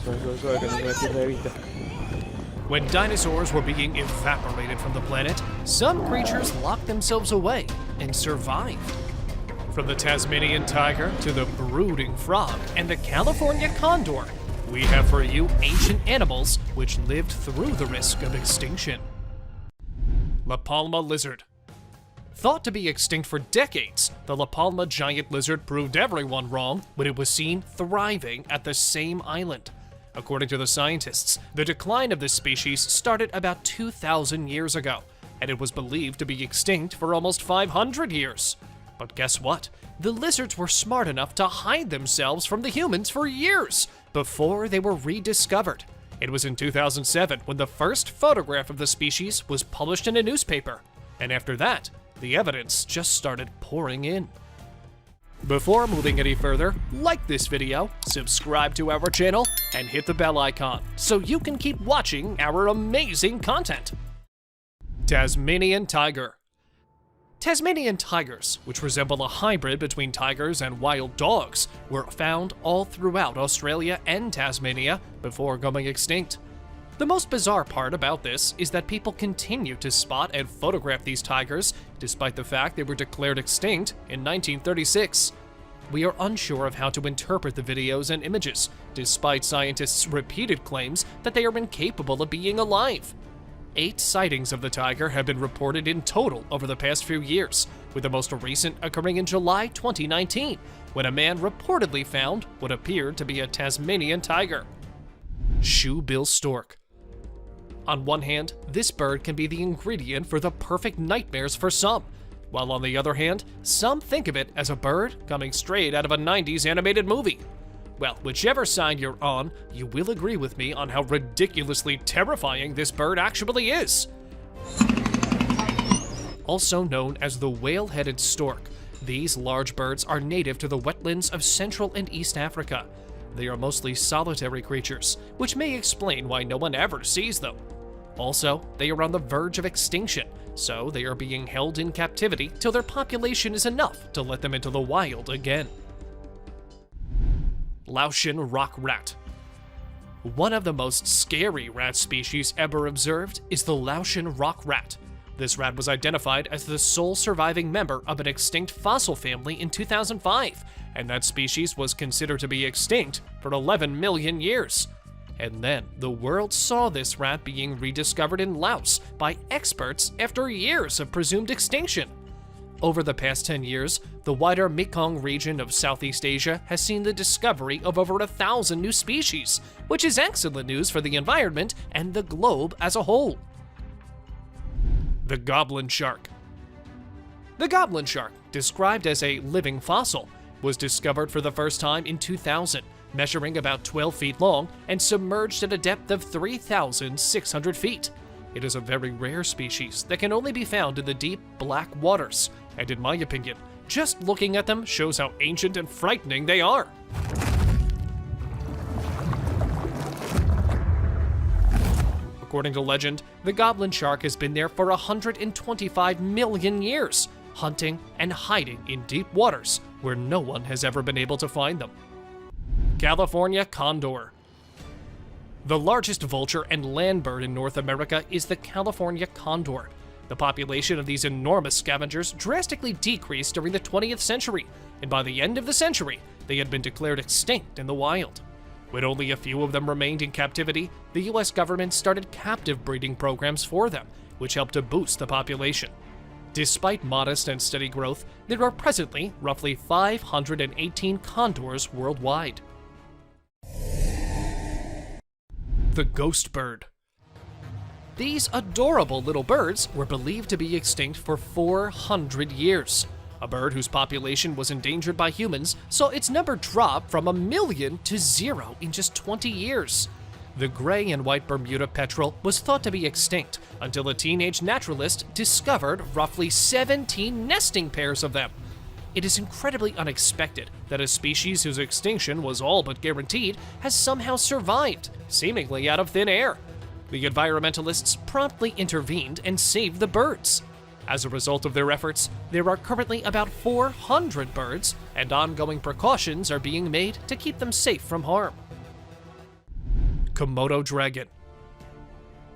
que no me pierda de vista. When dinosaurs were being evaporated from the planet, some creatures locked themselves away and survived. From the Tasmanian tiger to the brooding frog and the California condor, we have for you ancient animals which lived through the risk of extinction. La Palma lizard. Thought to be extinct for decades, the La Palma giant lizard proved everyone wrong when it was seen thriving at the same island. According to the scientists, the decline of this species started about 2,000 years ago, and it was believed to be extinct for almost 500 years. But guess what? The lizards were smart enough to hide themselves from the humans for years before they were rediscovered. It was in 2007 when the first photograph of the species was published in a newspaper, and after that, the evidence just started pouring in. Before moving any further, like this video, subscribe to our channel, and hit the bell icon so you can keep watching our amazing content. Tasmanian tiger. Tasmanian tigers, which resemble a hybrid between tigers and wild dogs, were found all throughout Australia and Tasmania before going extinct. The most bizarre part about this is that people continue to spot and photograph these tigers despite the fact they were declared extinct in 1936. We are unsure of how to interpret the videos and images, despite scientists' repeated claims that they are incapable of being alive. 8 sightings of the tiger have been reported in total over the past few years, with the most recent occurring in July 2019, when a man reportedly found what appeared to be a Tasmanian tiger. Shoebill stork. On one hand, this bird can be the ingredient for the perfect nightmares for some, while on the other hand, some think of it as a bird coming straight out of a 90s animated movie. Well, whichever side you're on, you will agree with me on how ridiculously terrifying this bird actually is. Also known as the whale-headed stork, these large birds are native to the wetlands of Central and East Africa. They are mostly solitary creatures, which may explain why no one ever sees them. Also, they are on the verge of extinction, so they are being held in captivity till their population is enough to let them into the wild again. Laotian rock rat. One of the most scary rat species ever observed is the Laotian rock rat. This rat was identified as the sole surviving member of an extinct fossil family in 2005, and that species was considered to be extinct for 11 million years. And then the world saw this rat being rediscovered in Laos by experts after years of presumed extinction. Over the past 10 years, the wider Mekong region of Southeast Asia has seen the discovery of over 1,000 new species, which is excellent news for the environment and the globe as a whole. The goblin shark. The goblin shark, described as a living fossil, was discovered for the first time in 2000, measuring about 12 feet long and submerged at a depth of 3,600 feet. It is a very rare species that can only be found in the deep, black waters, and in my opinion, just looking at them shows how ancient and frightening they are. According to legend, the goblin shark has been there for 125 million years, hunting and hiding in deep waters where no one has ever been able to find them. California condor. The largest vulture and land bird in North America is the California condor. The population of these enormous scavengers drastically decreased during the 20th century, and by the end of the century, they had been declared extinct in the wild. When only a few of them remained in captivity, the US government started captive breeding programs for them, which helped to boost the population. Despite modest and steady growth, there are presently roughly 518 condors worldwide. The ghost bird. These adorable little birds were believed to be extinct for 400 years. A bird whose population was endangered by humans saw its number drop from 1 million to 0 in just 20 years. The gray and white Bermuda petrel was thought to be extinct until a teenage naturalist discovered roughly 17 nesting pairs of them. It is incredibly unexpected that a species whose extinction was all but guaranteed has somehow survived, seemingly out of thin air. The environmentalists promptly intervened and saved the birds. As a result of their efforts, there are currently about 400 birds, and ongoing precautions are being made to keep them safe from harm. Komodo dragon.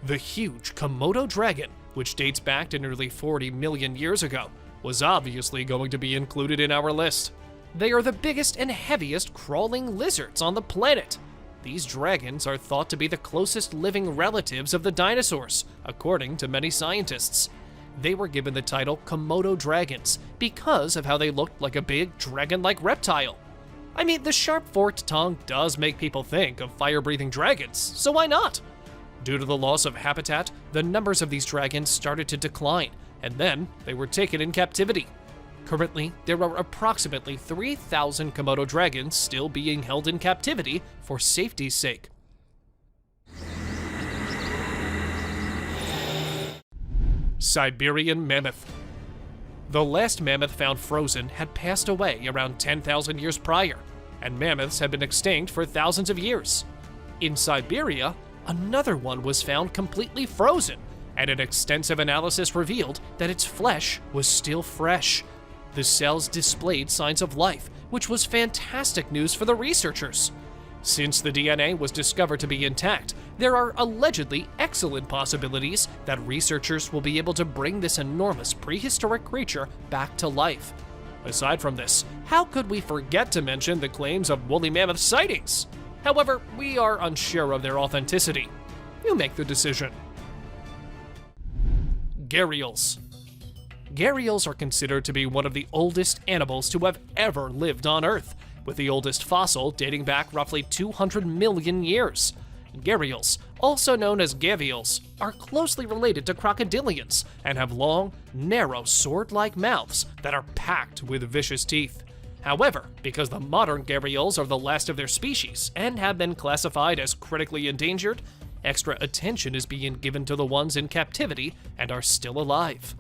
The huge Komodo dragon, which dates back to nearly 40 million years ago, was obviously going to be included in our list. They are the biggest and heaviest crawling lizards on the planet. These dragons are thought to be the closest living relatives of the dinosaurs, according to many scientists. They were given the title Komodo dragons because of how they looked like a big dragon-like reptile. I mean, the sharp forked tongue does make people think of fire-breathing dragons, so why not? Due to the loss of habitat, the numbers of these dragons started to decline, and then they were taken in captivity. Currently, there are approximately 3,000 Komodo dragons still being held in captivity for safety's sake. Siberian mammoth. The last mammoth found frozen had passed away around 10,000 years prior, and mammoths had been extinct for thousands of years. In Siberia, another one was found completely frozen, and an extensive analysis revealed that its flesh was still fresh. The cells displayed signs of life, which was fantastic news for the researchers. Since the DNA was discovered to be intact, there are allegedly excellent possibilities that researchers will be able to bring this enormous prehistoric creature back to life. Aside from this, how could we forget to mention the claims of woolly mammoth sightings? However, we are unsure of their authenticity. You make the decision. Gharials. Gharials are considered to be one of the oldest animals to have ever lived on Earth, with the oldest fossil dating back roughly 200 million years. Gharials, also known as gavials, are closely related to crocodilians and have long, narrow, sword-like mouths that are packed with vicious teeth. However, because the modern gharials are the last of their species and have been classified as critically endangered, extra attention is being given to the ones in captivity and are still alive.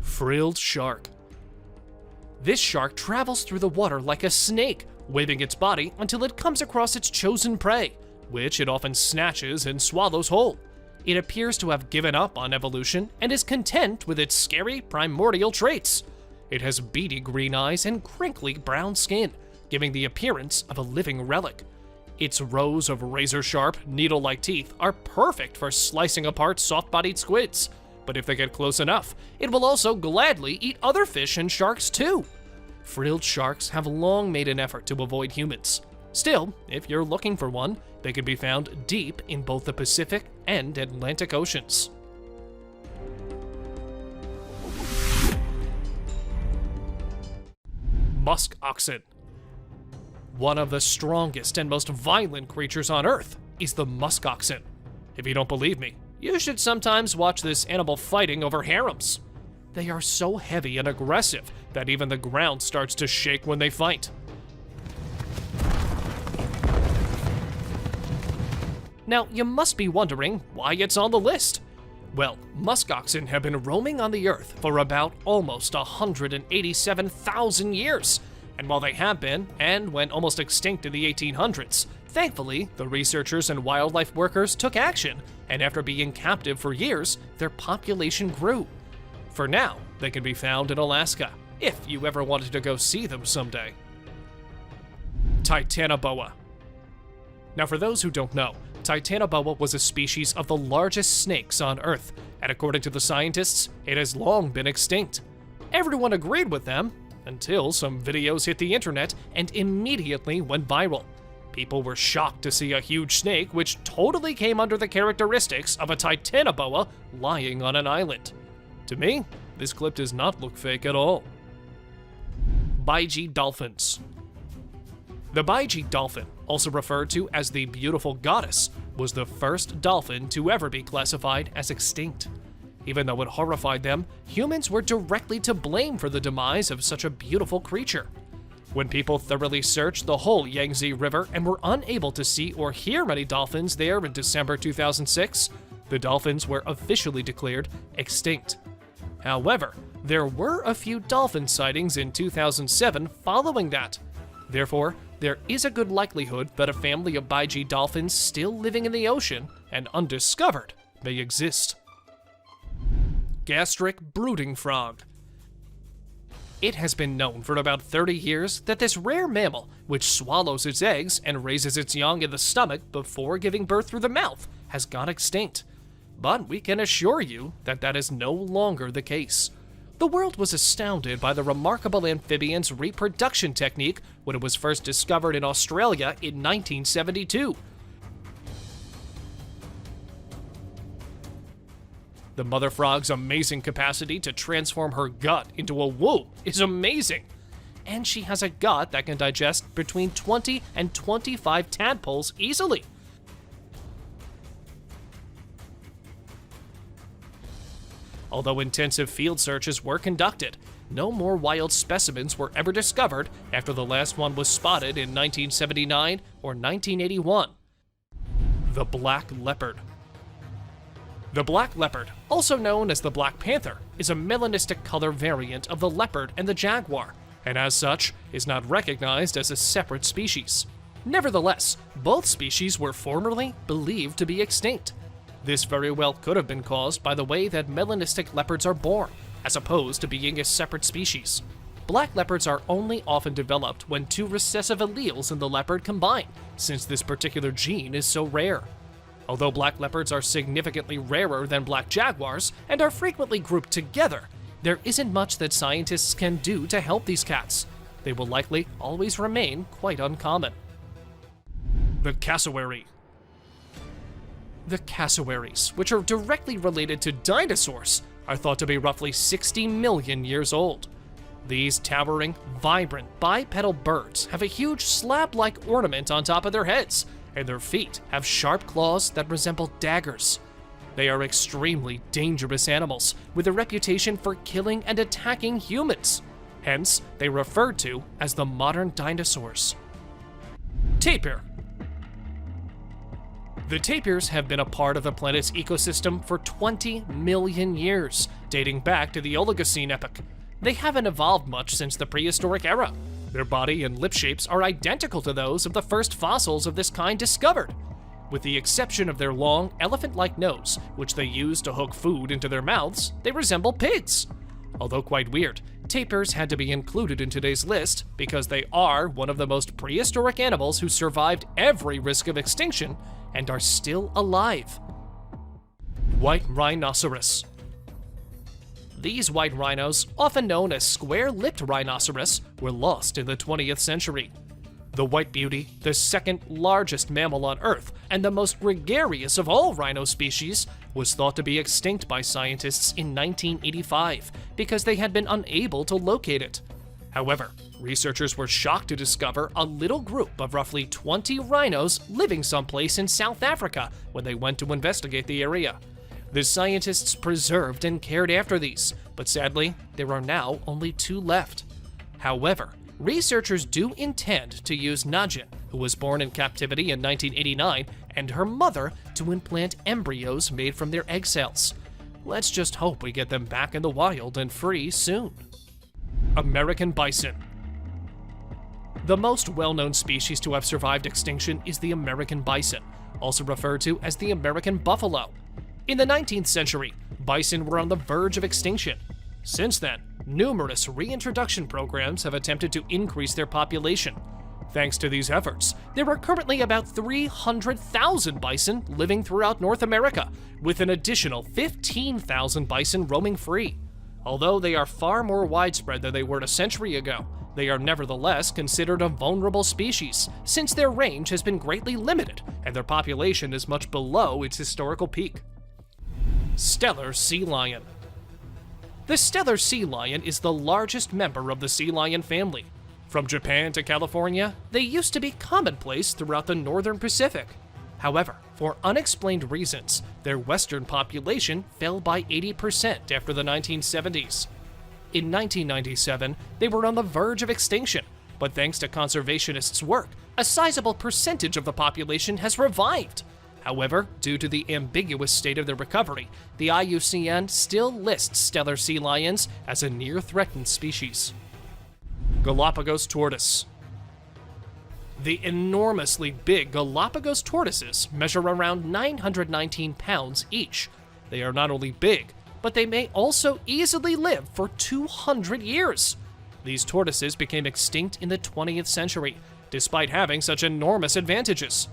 Frilled shark. This shark travels through the water like a snake, waving its body until it comes across its chosen prey, which it often snatches and swallows whole. It appears to have given up on evolution and is content with its scary primordial traits. It has beady green eyes and crinkly brown skin, giving the appearance of a living relic. Its rows of razor-sharp, needle-like teeth are perfect for slicing apart soft-bodied squids, but if they get close enough, it will also gladly eat other fish and sharks too. Frilled sharks have long made an effort to avoid humans. Still, if you're looking for one, they can be found deep in both the Pacific and Atlantic Oceans. Musk oxen. One of the strongest and most violent creatures on Earth is the musk oxen. If you don't believe me, you should sometimes watch this animal fighting over harems. They are so heavy and aggressive that even the ground starts to shake when they fight. Now, you must be wondering why it's on the list. Well, musk oxen have been roaming on the Earth for about almost 187,000 years. And while they have been, and went almost extinct in the 1800s, thankfully, the researchers and wildlife workers took action, and after being captive for years, their population grew. For now, they can be found in Alaska, if you ever wanted to go see them someday. Titanoboa. Now, for those who don't know, Titanoboa was a species of the largest snakes on Earth, and according to the scientists, it has long been extinct. Everyone agreed with them, until some videos hit the internet and immediately went viral. People were shocked to see a huge snake which totally came under the characteristics of a Titanoboa lying on an island. To me, this clip does not look fake at all. Baiji dolphins. The Baiji dolphin, also referred to as the beautiful goddess, was the first dolphin to ever be classified as extinct. Even though it horrified them, humans were directly to blame for the demise of such a beautiful creature. When people thoroughly searched the whole Yangtze River and were unable to see or hear any dolphins there in December 2006, the dolphins were officially declared extinct. However, there were a few dolphin sightings in 2007 following that. Therefore, there is a good likelihood that a family of Baiji dolphins still living in the ocean and undiscovered may exist. Gastric brooding frog. It has been known for about 30 years that this rare mammal, which swallows its eggs and raises its young in the stomach before giving birth through the mouth, has gone extinct. But we can assure you that that is no longer the case. The world was astounded by the remarkable amphibian's reproduction technique when it was first discovered in Australia in 1972. The mother frog's amazing capacity to transform her gut into a womb is amazing. And she has a gut that can digest between 20 and 25 tadpoles easily. Although intensive field searches were conducted, no more wild specimens were ever discovered after the last one was spotted in 1979 or 1981. The black leopard. The black leopard, also known as the black panther, is a melanistic color variant of the leopard and the jaguar, and as such is not recognized as a separate species. Nevertheless, both species were formerly believed to be extinct. This very well could have been caused by the way that melanistic leopards are born, as opposed to being a separate species. Black leopards are only often developed when two recessive alleles in the leopard combine, since this particular gene is so rare. Although black leopards are significantly rarer than black jaguars and are frequently grouped together, there isn't much that scientists can do to help these cats. They will likely always remain quite uncommon. The cassowary. The cassowaries, which are directly related to dinosaurs, are thought to be roughly 60 million years old. These towering, vibrant, bipedal birds have a huge slab-like ornament on top of their heads, and their feet have sharp claws that resemble daggers. They are extremely dangerous animals, with a reputation for killing and attacking humans. Hence, they are referred to as the modern dinosaurs. Tapir. The tapirs have been a part of the planet's ecosystem for 20 million years, dating back to the Oligocene epoch. They haven't evolved much since the prehistoric era. Their body and lip shapes are identical to those of the first fossils of this kind discovered. With the exception of their long, elephant-like nose, which they use to hook food into their mouths, they resemble pigs. Although quite weird, tapirs had to be included in today's list because they are one of the most prehistoric animals who survived every risk of extinction and are still alive. White rhinoceros. These white rhinos, often known as square-lipped rhinoceros, were lost in the 20th century. The white beauty, the second largest mammal on Earth, and the most gregarious of all rhino species, was thought to be extinct by scientists in 1985 because they had been unable to locate it. However, researchers were shocked to discover a little group of roughly 20 rhinos living someplace in South Africa when they went to investigate the area. The scientists preserved and cared after these, but sadly, there are now only 2 left. However, researchers do intend to use Najin, who was born in captivity in 1989, and her mother to implant embryos made from their egg cells. Let's just hope we get them back in the wild and free soon. American bison. The most well-known species to have survived extinction is the American bison, also referred to as the American buffalo. In the 19th century, bison were on the verge of extinction. Since then, numerous reintroduction programs have attempted to increase their population. Thanks to these efforts, there are currently about 300,000 bison living throughout North America, with an additional 15,000 bison roaming free. Although they are far more widespread than they were a century ago, they are nevertheless considered a vulnerable species, since their range has been greatly limited and their population is much below its historical peak. Stellar sea lion. The Stellar sea lion is the largest member of the sea lion family. From Japan to California, they used to be commonplace throughout the northern Pacific. However, for unexplained reasons, their western population fell by 80% after the 1970s. In 1997, they were on the verge of extinction, but thanks to conservationists' work, a sizable percentage of the population has revived. However, due to the ambiguous state of their recovery, the IUCN still lists Stellar sea lions as a near-threatened species. Galapagos tortoise. The enormously big Galapagos tortoises measure around 919 pounds each. They are not only big, but they may also easily live for 200 years. These tortoises became extinct in the 20th century, despite having such enormous advantages.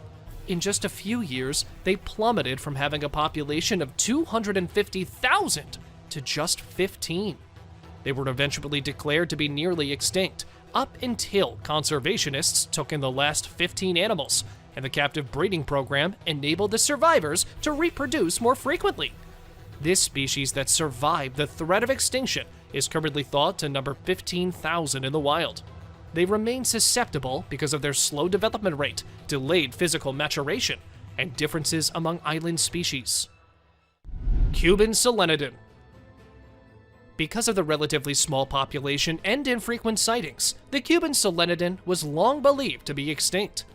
In just a few years, they plummeted from having a population of 250,000 to just 15. They were eventually declared to be nearly extinct, up until conservationists took in the last 15 animals, and the captive breeding program enabled the survivors to reproduce more frequently. This species that survived the threat of extinction is currently thought to number 15,000 in the wild. They remain susceptible because of their slow development rate, delayed physical maturation, and differences among island species. Cuban solenodon. Because of the relatively small population and infrequent sightings, the Cuban solenodon was long believed to be extinct.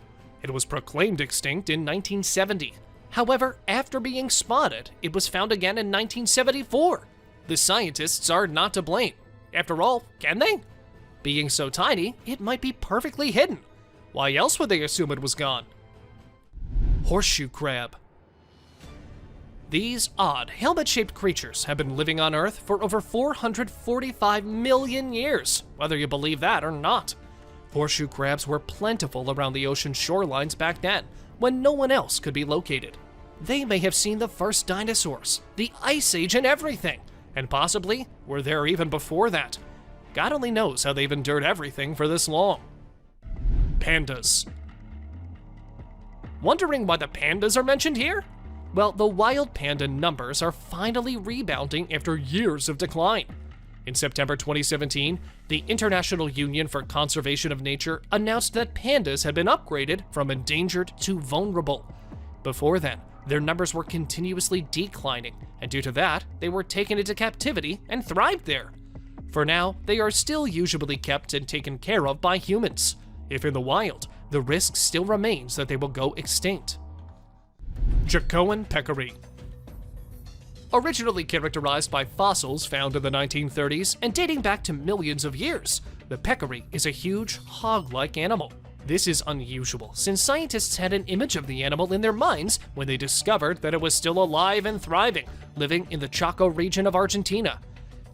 It was proclaimed extinct in 1970. However, after being spotted, it was found again in 1974. The scientists are not to blame. After all, can they? Being so tiny, it might be perfectly hidden. Why else would they assume it was gone? Horseshoe crab. These odd, helmet-shaped creatures have been living on Earth for over 445 million years, whether you believe that or not. Horseshoe crabs were plentiful around the ocean shorelines back then, when no one else could be located. They may have seen the first dinosaurs, the Ice Age and everything, and possibly were there even before that. God only knows how they've endured everything for this long. Pandas. Wondering why the pandas are mentioned here? Well, the wild panda numbers are finally rebounding after years of decline. In September 2017, the International Union for Conservation of Nature announced that pandas had been upgraded from endangered to vulnerable. Before then, their numbers were continuously declining, and due to that, they were taken into captivity and thrived there. For now, they are still usually kept and taken care of by humans. If in the wild, the risk still remains that they will go extinct. Jacoan peccary. Originally characterized by fossils found in the 1930s and dating back to millions of years, the peccary is a huge, hog-like animal. This is unusual, since scientists had an image of the animal in their minds when they discovered that it was still alive and thriving, living in the Chaco region of Argentina.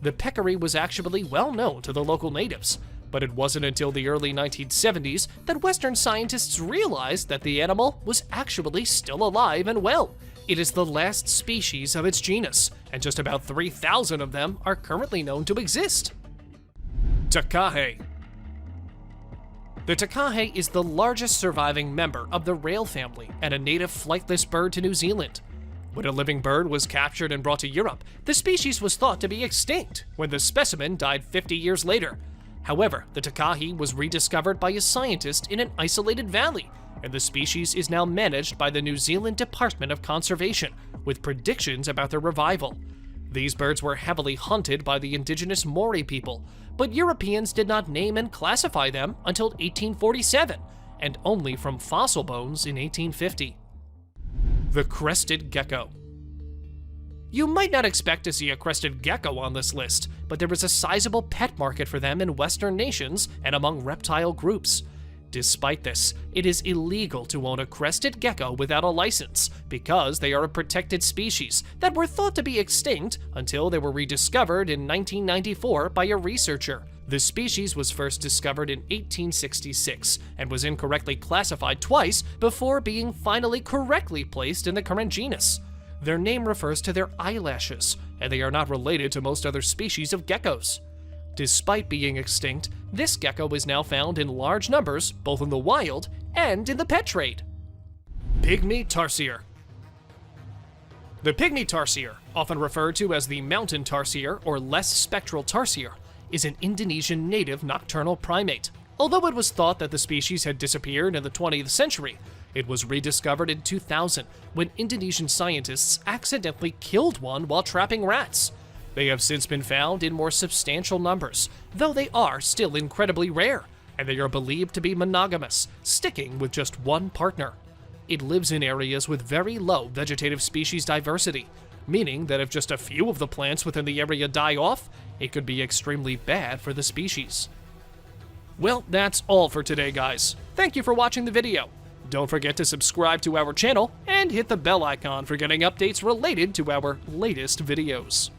The peccary was actually well known to the local natives, but it wasn't until the early 1970s that Western scientists realized that the animal was actually still alive and well. It is the last species of its genus, and just about 3,000 of them are currently known to exist. Takahe. The takahe is the largest surviving member of the rail family and a native flightless bird to New Zealand. When a living bird was captured and brought to Europe, the species was thought to be extinct when the specimen died 50 years later. However, the takahe was rediscovered by a scientist in an isolated valley, and the species is now managed by the New Zealand Department of Conservation, with predictions about their revival. These birds were heavily hunted by the indigenous Maori people, but Europeans did not name and classify them until 1847, and only from fossil bones in 1850. The crested gecko. You might not expect to see a crested gecko on this list, but there is a sizable pet market for them in Western nations and among reptile groups. Despite this, it is illegal to own a crested gecko without a license because they are a protected species that were thought to be extinct until they were rediscovered in 1994 by a researcher. The species was first discovered in 1866 and was incorrectly classified twice before being finally correctly placed in the current genus. Their name refers to their eyelashes, and they are not related to most other species of geckos. Despite being extinct, this gecko is now found in large numbers both in the wild and in the pet trade. Pygmy tarsier. The pygmy tarsier, often referred to as the mountain tarsier or less spectral tarsier, is an Indonesian native nocturnal primate. Although it was thought that the species had disappeared in the 20th century, it was rediscovered in 2000 when Indonesian scientists accidentally killed one while trapping rats. They have since been found in more substantial numbers, though they are still incredibly rare, and they are believed to be monogamous, sticking with just one partner. It lives in areas with very low vegetative species diversity, meaning that if just a few of the plants within the area die off, it could be extremely bad for the species. Well, that's all for today, guys. Thank you for watching the video. Don't forget to subscribe to our channel and hit the bell icon for getting updates related to our latest videos.